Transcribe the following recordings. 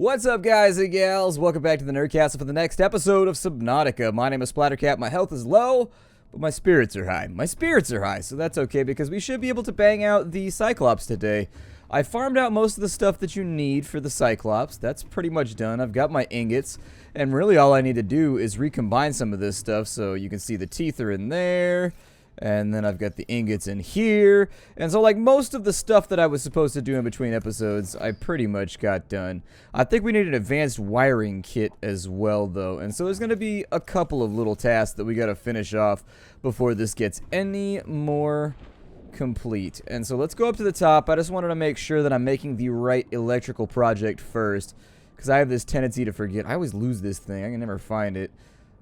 What's up, guys and gals? Welcome back to the Nerdcast for the next episode of Subnautica. My name is Splattercat. My health is low, but my spirits are high. My spirits are high, so that's okay because we should be able to bang out the Cyclops today. I farmed out most of the stuff that you need for the Cyclops. That's pretty much done. I've got my ingots, and really all I need to do is recombine some of this stuff. So you can see the teeth are in there. And then I've got the ingots in here. And so, like, most of the stuff that I was supposed to do in between episodes, I pretty much got done. I think we need an advanced wiring kit as well, though. And so there's going to be a couple of little tasks that we got to finish off before this gets any more complete. And so let's go up to the top. I just wanted to make sure that I'm making the right electrical project first, because I have this tendency to forget. I always lose this thing. I can never find it.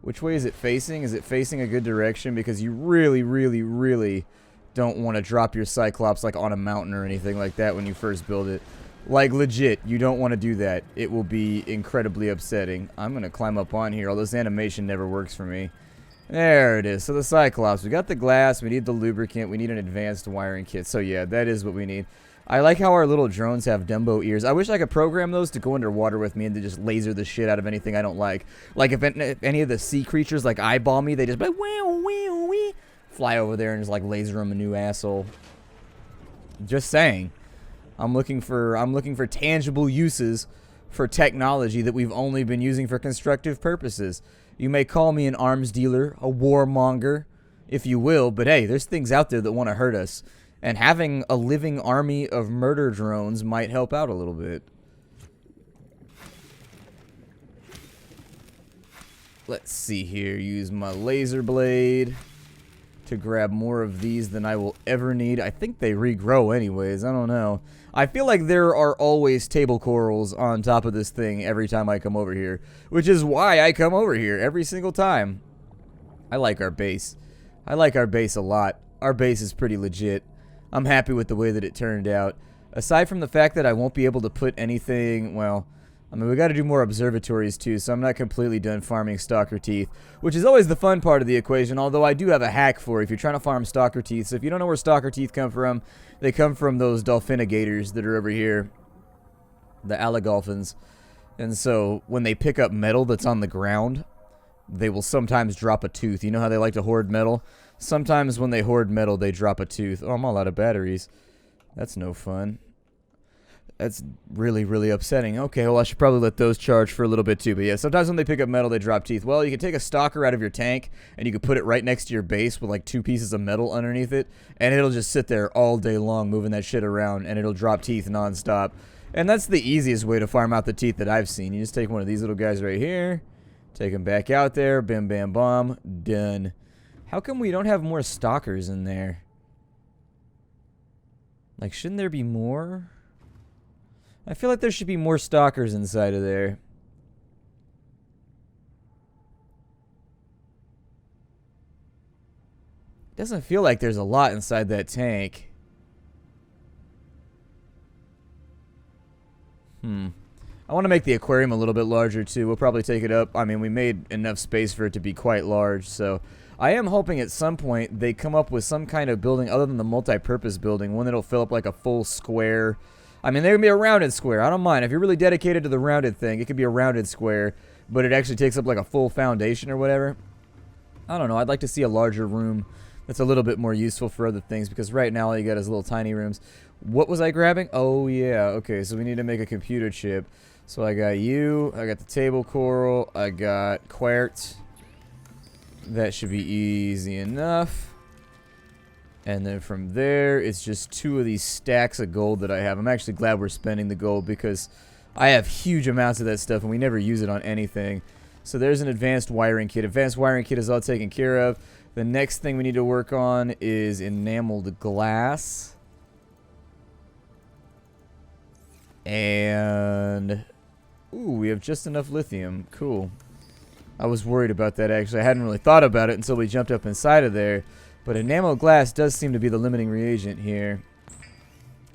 Which way is it facing? Is it facing a good direction? Because you really don't want to drop your Cyclops like on a mountain or anything like that when you first build it. Like, legit, you don't want to do that. It will be incredibly upsetting. I'm going to climb up on here, although this animation never works for me. There it is. So the Cyclops. We got the glass. We need the lubricant. We need an advanced wiring kit. So yeah, that is what we need. I like how our little drones have Dumbo ears. I wish I could program those to go underwater with me and to just laser the shit out of anything I don't like. Like if any of the sea creatures like eyeball me, they just be like, wee, fly over there and just like laser them a new asshole. Just saying. I'm looking for tangible uses for technology that we've only been using for constructive purposes. You may call me an arms dealer, a warmonger, if you will, but hey, there's things out there that want to hurt us. And having a living army of murder drones might help out a little bit. Let's see here. Use my laser blade to grab more of these than I will ever need. I think they regrow anyways. I don't know. I feel like there are always table corals on top of this thing every time I come over here, which is why I come over here every single time. I like our base. I like our base a lot. Our base is pretty legit. I'm happy with the way that it turned out. Aside from the fact that I won't be able to put anything, well, I mean, we got to do more observatories too, so I'm not completely done farming stalker teeth, which is always the fun part of the equation, although I do have a hack for it if you're trying to farm stalker teeth. So if you don't know where stalker teeth come from, they come from those dolphinigators that are over here, the alligolphins. And so when they pick up metal that's on the ground, they will sometimes drop a tooth. You know how they like to hoard metal? Sometimes when they hoard metal, they drop a tooth. Oh, I'm all out of batteries. That's no fun. That's really upsetting. Okay, well, I should probably let those charge for a little bit too. But yeah, sometimes when they pick up metal, they drop teeth. Well, you can take a stalker out of your tank, and you can put it right next to your base with like 2 pieces of metal underneath it, and it'll just sit there all day long moving that shit around, and it'll drop teeth nonstop. And that's the easiest way to farm out the teeth that I've seen. You just take one of these little guys right here, take them back out there, bim bam bomb, done. How come we don't have more stalkers in there? Like, shouldn't there be more? I feel like there should be more stalkers inside of there. Doesn't feel like there's a lot inside that tank. I want to make the aquarium a little bit larger too. We'll probably take it up. I mean, we made enough space for it to be quite large, so I am hoping at some point they come up with some kind of building other than the multi-purpose building, one that'll fill up like a full square. I mean, there can be a rounded square. I don't mind. If you're really dedicated to the rounded thing, it could be a rounded square, but it actually takes up like a full foundation or whatever. I don't know. I'd like to see a larger room that's a little bit more useful for other things, because right now all you got is little tiny rooms. What was I grabbing? Oh, yeah. Okay, so we need to make a computer chip. So I got you. I got the table coral. I got quartz. That should be easy enough. And then from there, it's just 2 of these stacks of gold that I have. I'm actually glad we're spending the gold because I have huge amounts of that stuff and we never use it on anything. So there's an advanced wiring kit. Advanced wiring kit is all taken care of. The next thing we need to work on is enameled glass. And ooh, we have just enough lithium. Cool. I was worried about that, actually. I hadn't really thought about it until we jumped up inside of there. But enamel glass does seem to be the limiting reagent here.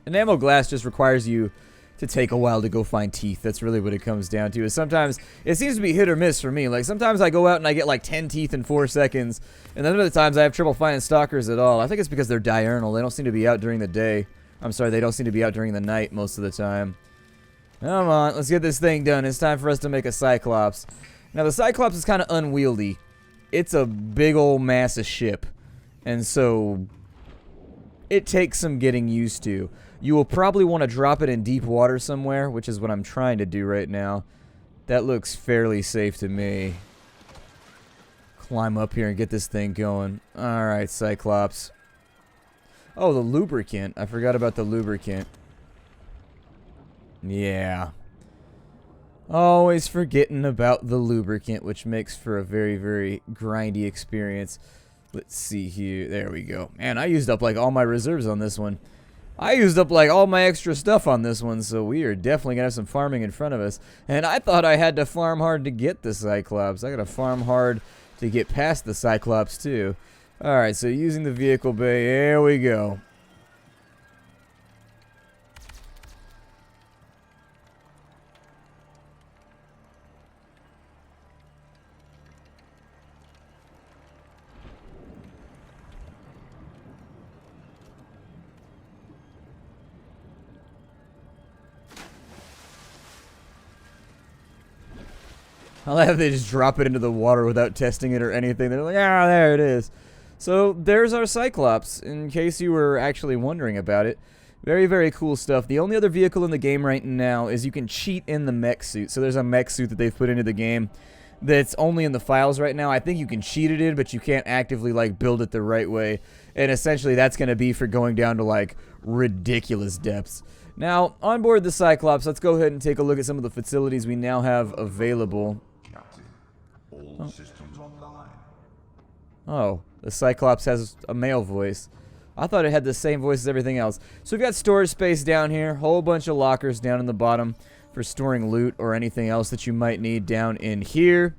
Enamel glass just requires you to take a while to go find teeth. That's really what it comes down to. Is sometimes, it seems to be hit or miss for me. Like, sometimes I go out and I get like 10 teeth in 4 seconds. And then other times I have trouble finding stalkers at all. I think it's because they're diurnal. They don't seem to be out during the day. I'm sorry, they don't seem to be out during the night most of the time. Come on, let's get this thing done. It's time for us to make a Cyclops. Now, the Cyclops is kind of unwieldy. It's a big old massive ship. And so, it takes some getting used to. You will probably want to drop it in deep water somewhere, which is what I'm trying to do right now. That looks fairly safe to me. Climb up here and get this thing going. Alright, Cyclops. Oh, the lubricant. I forgot about the lubricant. Yeah. Always forgetting about the lubricant, which makes for a very, very grindy experience. Let's see here. There we go. Man, I used up like all my reserves on this one. I used up like all my extra stuff on this one, so we are definitely going to have some farming in front of us. And I thought I had to farm hard to get the Cyclops. I got to farm hard to get past the Cyclops too. Alright, so using the vehicle bay, here we go. I love how they just drop it into the water without testing it or anything. They're like, ah, there it is. So there's our Cyclops, in case you were actually wondering about it. Very, very cool stuff. The only other vehicle in the game right now is you can cheat in the mech suit. So there's a mech suit that they've put into the game that's only in the files right now. I think you can cheat it in, but you can't actively like build it the right way. And essentially that's going to be for going down to like ridiculous depths. Now, on board the Cyclops, let's go ahead and take a look at some of the facilities we now have available. All systems online. Oh, the Cyclops has a male voice. I thought it had the same voice as everything else. So we've got storage space down here, whole bunch of lockers down in the bottom for storing loot or anything else that you might need down in here.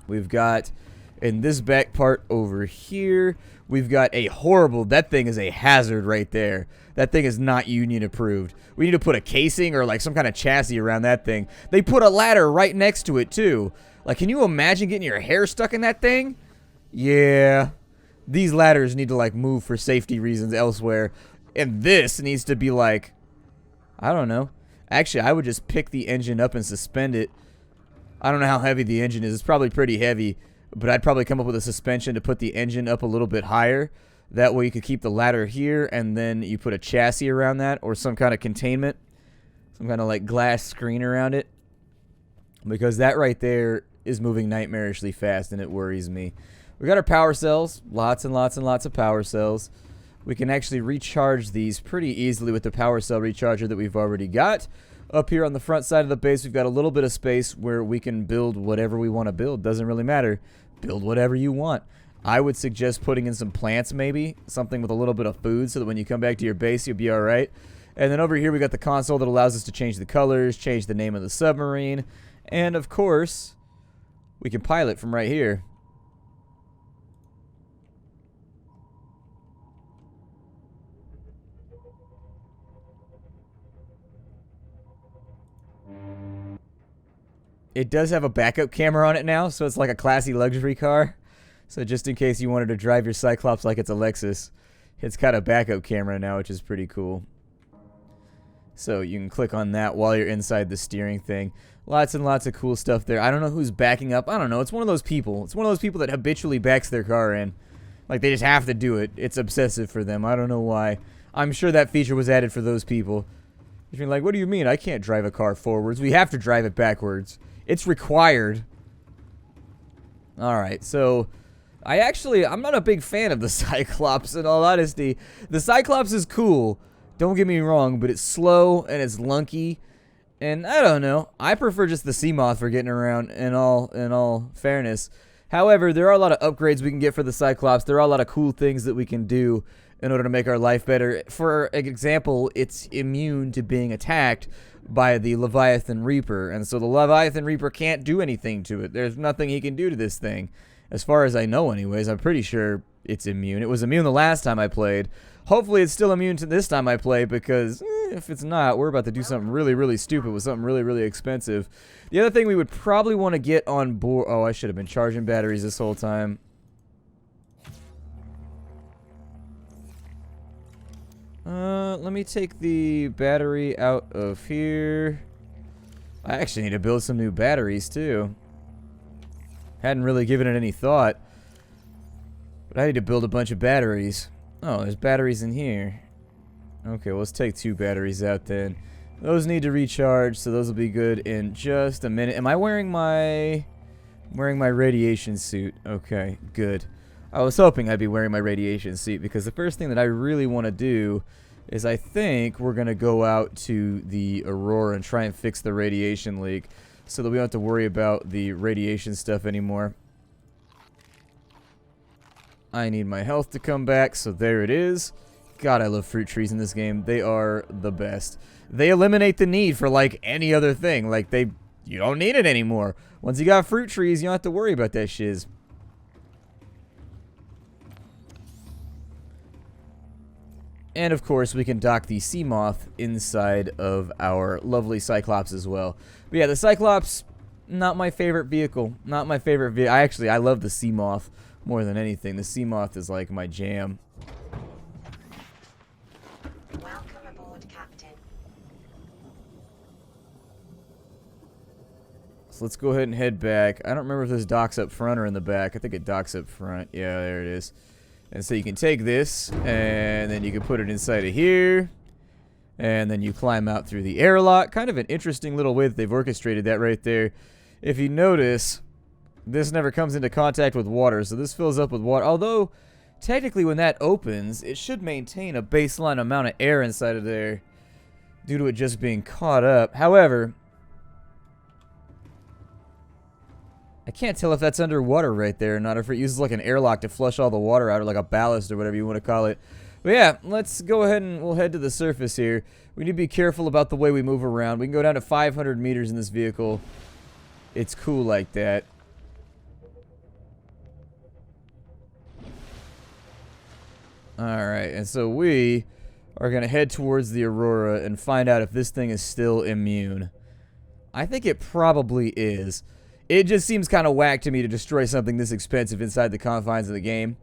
We've got, in this back part over here, we've got a horrible, that thing is a hazard right there. That thing is not union approved. We need to put a casing or like some kind of chassis around that thing. They put a ladder right next to it too. Like, can you imagine getting your hair stuck in that thing? Yeah. These ladders need to, like, move for safety reasons elsewhere. And this needs to be, like, I don't know. Actually, I would just pick the engine up and suspend it. I don't know how heavy the engine is. It's probably pretty heavy. But I'd probably come up with a suspension to put the engine up a little bit higher. That way you could keep the ladder here, and then you put a chassis around that, or some kind of containment. Some kind of, like, glass screen around it. Because that right there is moving nightmarishly fast, and it worries me. We got our power cells. Lots and lots and lots of power cells. We can actually recharge these pretty easily with the power cell recharger that we've already got. Up here on the front side of the base, we've got a little bit of space where we can build whatever we want to build. Doesn't really matter. Build whatever you want. I would suggest putting in some plants maybe. Something with a little bit of food so that when you come back to your base, you'll be alright. And then over here, we got the console that allows us to change the colors, change the name of the submarine. And of course, we can pilot from right here. It does have a backup camera on it now, so it's like a classy luxury car. So just in case you wanted to drive your Cyclops like it's a Lexus, it's got a backup camera now, which is pretty cool. So you can click on that while you're inside the steering thing. Lots and lots of cool stuff there. I don't know who's backing up. I don't know. It's one of those people. It's one of those people that habitually backs their car in. Like, they just have to do it. It's obsessive for them. I don't know why. I'm sure that feature was added for those people. You're like, what do you mean? I can't drive a car forwards. We have to drive it backwards. It's required. Alright, so I'm not a big fan of the Cyclops, in all honesty. The Cyclops is cool. Don't get me wrong, but it's slow and it's lunky. And I don't know. I prefer just the Seamoth for getting around in all fairness. However, there are a lot of upgrades we can get for the Cyclops. There are a lot of cool things that we can do in order to make our life better. For example, it's immune to being attacked by the Leviathan Reaper. And so the Leviathan Reaper can't do anything to it. There's nothing he can do to this thing. As far as I know anyways, I'm pretty sure it's immune. It was immune the last time I played. Hopefully it's still immune to this time I play, because if it's not, we're about to do something really, really stupid with something really, really expensive. The other thing we would probably want to get on board... Oh, I should have been charging batteries this whole time. Let me take the battery out of here. I actually need to build some new batteries, too. Hadn't really given it any thought. But I need to build a bunch of batteries. Oh, there's batteries in here. Okay, well, let's take 2 batteries out then. Those need to recharge, so those will be good in just a minute. Am I wearing my radiation suit? Okay, good. I was hoping I'd be wearing my radiation suit because the first thing that I really want to do is I think we're going to go out to the Aurora and try and fix the radiation leak so that we don't have to worry about the radiation stuff anymore. I need my health to come back, so there it is. God, I love fruit trees in this game. They are the best. They eliminate the need for, like, any other thing. Like, you don't need it anymore. Once you got fruit trees, you don't have to worry about that shiz. And, of course, we can dock the sea moth inside of our lovely Cyclops as well. But, yeah, the Cyclops, not my favorite vehicle. Not my favorite vehicle. I love the sea moth more than anything. The sea moth is, like, my jam. Welcome aboard, Captain. So let's go ahead and head back. I don't remember if this docks up front or in the back. I think it docks up front. Yeah, there it is. And so you can take this, and then you can put it inside of here. And then you climb out through the airlock. Kind of an interesting little way that they've orchestrated that right there. If you notice, this never comes into contact with water, so this fills up with water. Although, technically when that opens, it should maintain a baseline amount of air inside of there due to it just being caught up. However, I can't tell if that's underwater right there or not, or if it uses like an airlock to flush all the water out, or like a ballast or whatever you want to call it. But yeah, let's go ahead and we'll head to the surface here. We need to be careful about the way we move around. We can go down to 500 meters in this vehicle. It's cool like that. Alright, and so we are going to head towards the Aurora and find out if this thing is still immune. I think it probably is. It just seems kind of whack to me to destroy something this expensive inside the confines of the game.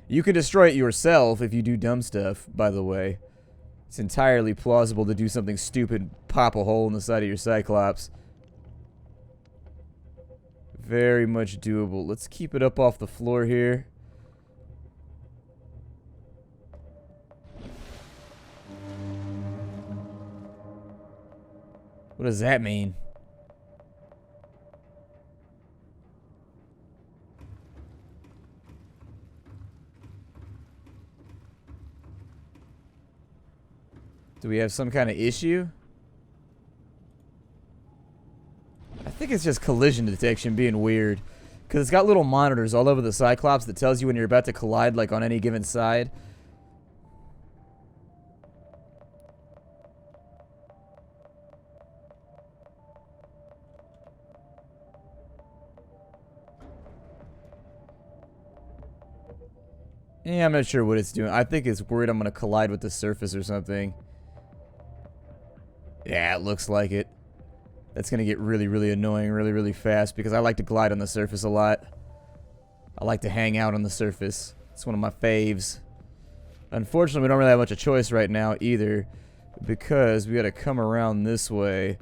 You can destroy it yourself if you do dumb stuff, by the way. It's entirely plausible to do something stupid, pop a hole in the side of your Cyclops. Very much doable. Let's keep it up off the floor here. What does that mean? Do we have some kind of issue? I think it's just collision detection being weird. Because it's got little monitors all over the Cyclops that tells you when you're about to collide, like on any given side. Yeah, I'm not sure what it's doing. I think it's worried I'm going to collide with the surface or something. Yeah, it looks like it. That's going to get really, really annoying really, really fast because I like to glide on the surface a lot. I like to hang out on the surface. It's one of my faves. Unfortunately, we don't really have much of a choice right now either because we got to come around this way,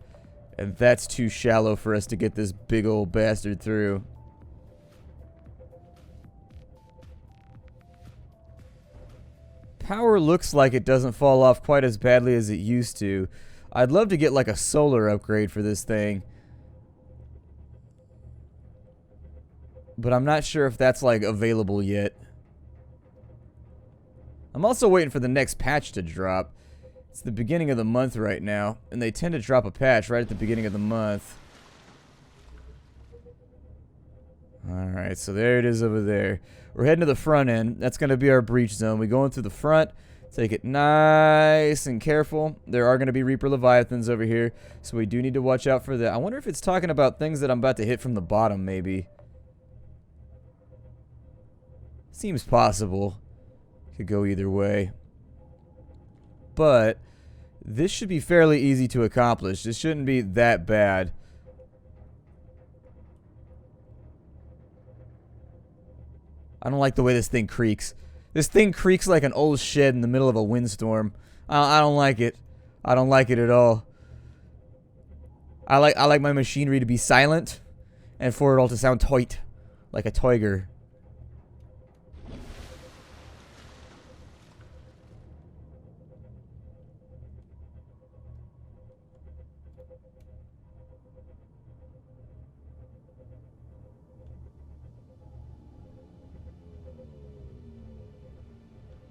and that's too shallow for us to get this big old bastard through. Power looks like it doesn't fall off quite as badly as it used to. I'd love to get like a solar upgrade for this thing. But I'm not sure if that's like available yet. I'm also waiting for the next patch to drop. It's the beginning of the month right now, and they tend to drop a patch right at the beginning of the month. Alright, so there it is over there. We're heading to the front end. That's going to be our breach zone. We go in through the front. Take it nice and careful. There are going to be Reaper Leviathans over here, so we do need to watch out for that. I wonder if it's talking about things that I'm about to hit from the bottom, maybe. Seems possible. Could go either way. But this should be fairly easy to accomplish. This shouldn't be that bad. I don't like the way this thing creaks. This thing creaks like an old shed in the middle of a windstorm. I don't like it. I don't like it at all. I like my machinery to be silent and for it all to sound tight, like a tiger.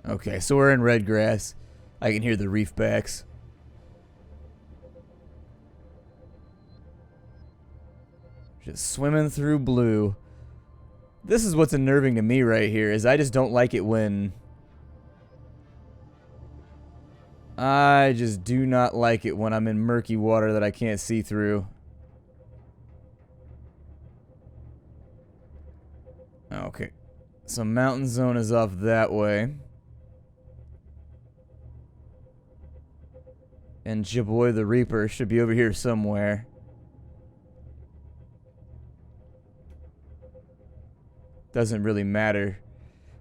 Okay, so we're in red grass. I can hear the reef backs. Just swimming through blue. This is what's unnerving to me right here, is I just don't like it when... I just do not like it when I'm in murky water that I can't see through. Okay. So mountain zone is off that way. And Jaboy the Reaper should be over here somewhere. Doesn't really matter.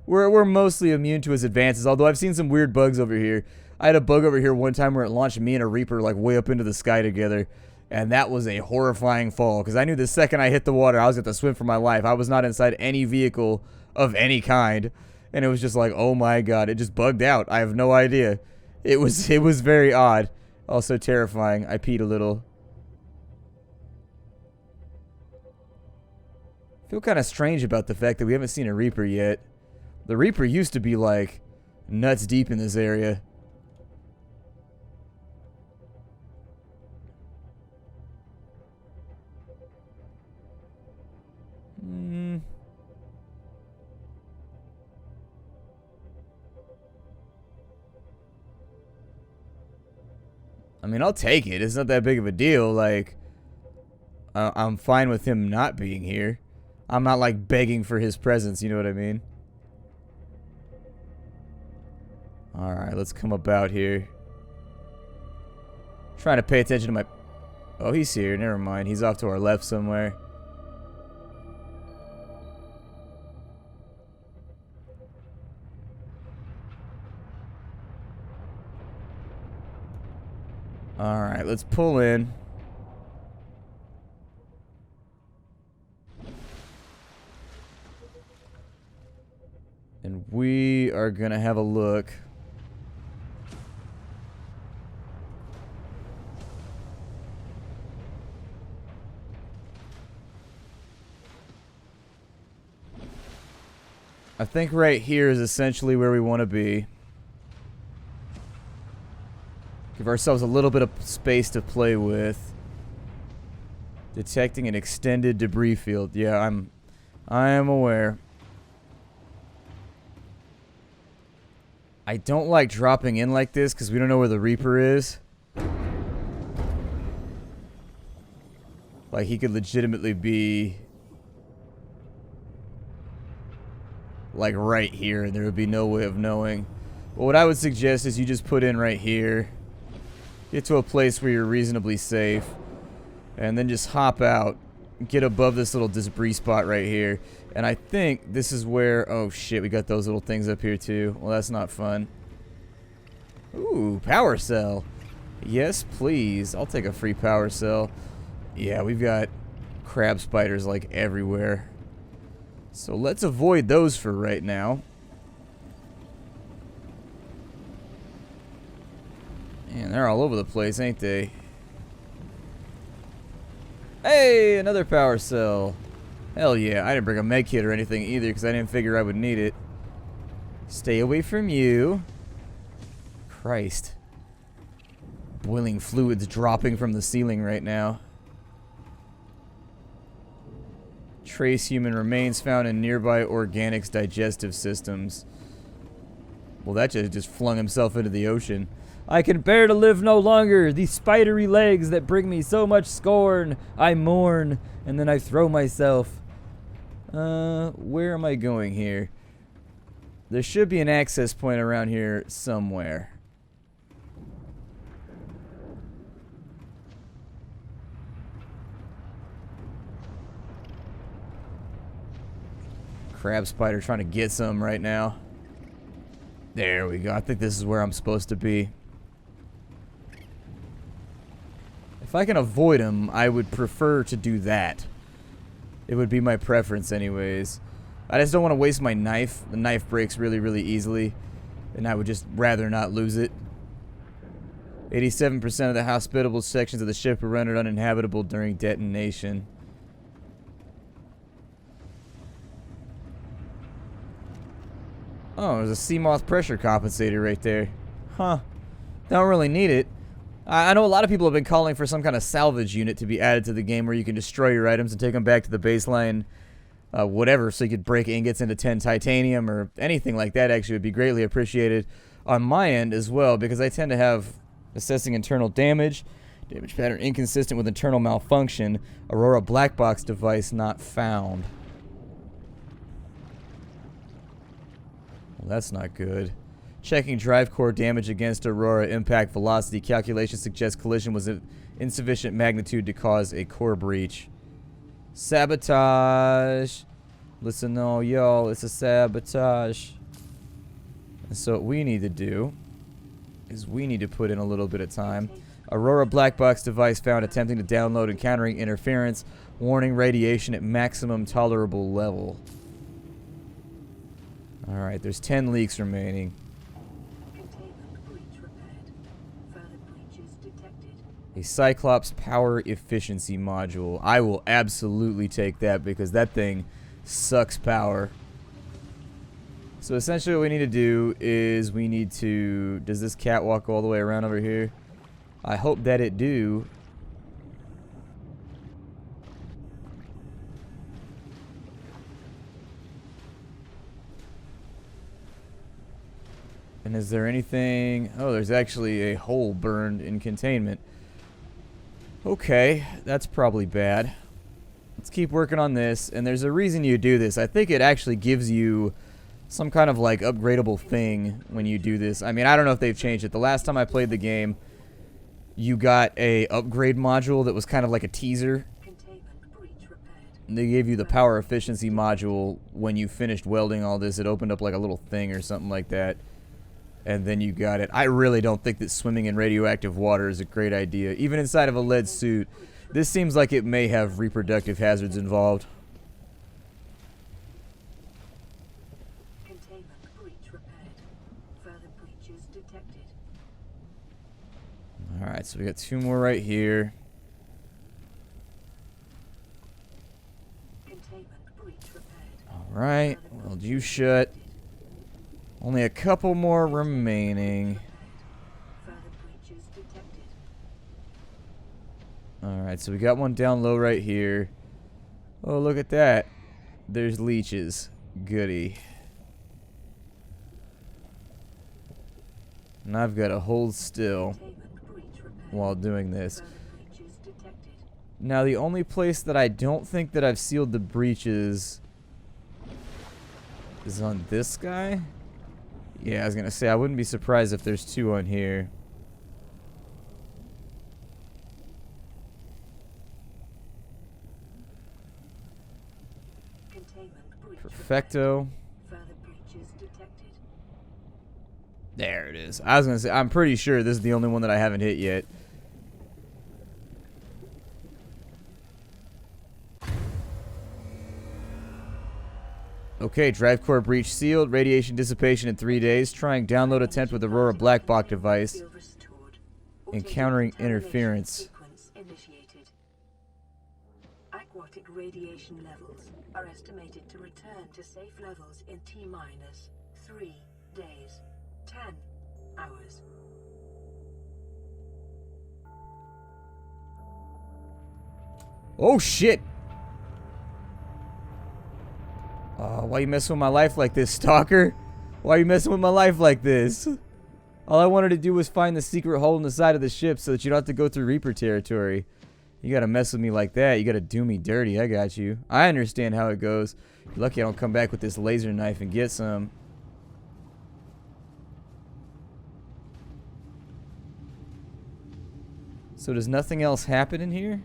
We're mostly immune to his advances, although I've seen some weird bugs over here. I had a bug over here one time where it launched me and a Reaper like way up into the sky together. And that was a horrifying fall, because I knew the second I hit the water, I was going to swim for my life. I was not inside any vehicle of any kind. And it was just like, oh my god, it just bugged out. I have no idea. It was very odd. Also terrifying. I peed a little. I feel kind of strange about the fact that we haven't seen a Reaper yet. The Reaper used to be like nuts deep in this area. I mean, I'll take it. It's not that big of a deal. Like, I'm fine with him not being here. I'm not, like, begging for his presence. You know what I mean? Alright, let's come about here. Trying to pay attention to my... Oh, he's here. Never mind. He's off to our left somewhere. Alright, let's pull in. And we are gonna have a look. I think right here is essentially where we want to be. Give ourselves a little bit of space to play with. Detecting an extended debris field. Yeah, I am aware. I don't like dropping in like this because we don't know where the Reaper is. Like, he could legitimately be like right here and there would be no way of knowing. But what I would suggest is you just put in right here. Get to a place where you're reasonably safe. And then just hop out. Get above this little debris spot right here. And I think this is where... Oh shit, we got those little things up here too. Well, that's not fun. Ooh, power cell. Yes, please. I'll take a free power cell. Yeah, we've got crab spiders like everywhere. So let's avoid those for right now. Man, they're all over the place, ain't they? Hey, another power cell. Hell yeah, I didn't bring a med kit or anything either because I didn't figure I would need it. Stay away from you. Christ. Boiling fluids dropping from the ceiling right now. Trace human remains found in nearby organics digestive systems. Well, that just flung himself into the ocean. I can bear to live no longer. These spidery legs that bring me so much scorn. I mourn, and then I throw myself. Where am I going here? There should be an access point around here somewhere. Crab spider trying to get some right now. There we go. I think this is where I'm supposed to be. I If I can avoid them, I would prefer to do that. It would be my preference anyways. I just don't want to waste my knife. The knife breaks really, really easily. And I would just rather not lose it. 87% of the hospitable sections of the ship were rendered uninhabitable during detonation. Oh, there's a sea moth pressure compensator right there. Huh. Don't really need it. I know a lot of people have been calling for some kind of salvage unit to be added to the game where you can destroy your items and take them back to the baseline, whatever, so you could break ingots into 10 titanium or anything like that. Actually would be greatly appreciated on my end as well, because I tend to have assessing internal damage pattern inconsistent with internal malfunction, Aurora black box device not found. Well, that's not good. Checking drive core damage against Aurora impact velocity. Calculation suggests collision was of insufficient magnitude to cause a core breach. Sabotage. Listen, no, y'all, it's a sabotage. And so what we need to do is we need to put in a little bit of time. Aurora black box device found attempting to download, encountering interference. Warning, radiation at maximum tolerable level. Alright, there's 10 leaks remaining. A Cyclops power efficiency module. I will absolutely take that because that thing sucks power. So essentially what we need to do is we need to... Does this cat walk all the way around over here? I hope that it do. And is there anything... Oh, there's actually a hole burned in containment. Okay, that's probably bad. Let's keep working on this. And there's a reason you do this. I think it actually gives you some kind of like upgradable thing when you do this. I mean, I don't know if they've changed it. The last time I played the game, you got a upgrade module that was kind of like a teaser. And they gave you the power efficiency module when you finished welding all this. It opened up like a little thing or something like that. And then you got it. I really don't think that swimming in radioactive water is a great idea. Even inside of a lead suit, this seems like it may have reproductive hazards involved. Alright, so we got 2 more right here. Alright, weld you shut. Only a couple more remaining. Alright, so we got one down low right here. Oh, look at that. There's leeches. Goody. And I've got to hold still while doing this. Now, the only place that I don't think that I've sealed the breaches is on this guy. Yeah, I was gonna say, I wouldn't be surprised if there's 2 on here. Perfecto. There it is. I was gonna say, I'm pretty sure this is the only one that I haven't hit yet. Okay, drive core breach sealed. Radiation dissipation in 3 days. Trying download attempt with Aurora black box device. Encountering interference. Aquatic radiation levels are estimated to return to safe levels in T-minus 3 days, 10 hours. Oh shit! Why you messing with my life like this, stalker? Why are you messing with my life like this? All I wanted to do was find the secret hole in the side of the ship so that you don't have to go through Reaper territory. You gotta mess with me like that. You gotta do me dirty. I got you. I understand how it goes. You're lucky I don't come back with this laser knife and get some. So does nothing else happen in here?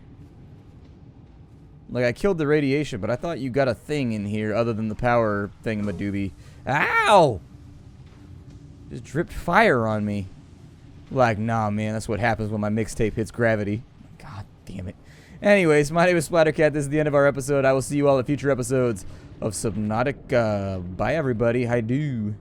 Like, I killed the radiation, but I thought you got a thing in here other than the power thingamadoobie. Ow! Just dripped fire on me. Like, nah, man, that's what happens when my mixtape hits gravity. God. Damn it. Anyways, my name is Splattercat. This is the end of our episode. I will see you all in future episodes of Subnautica. Bye, everybody. Hi do.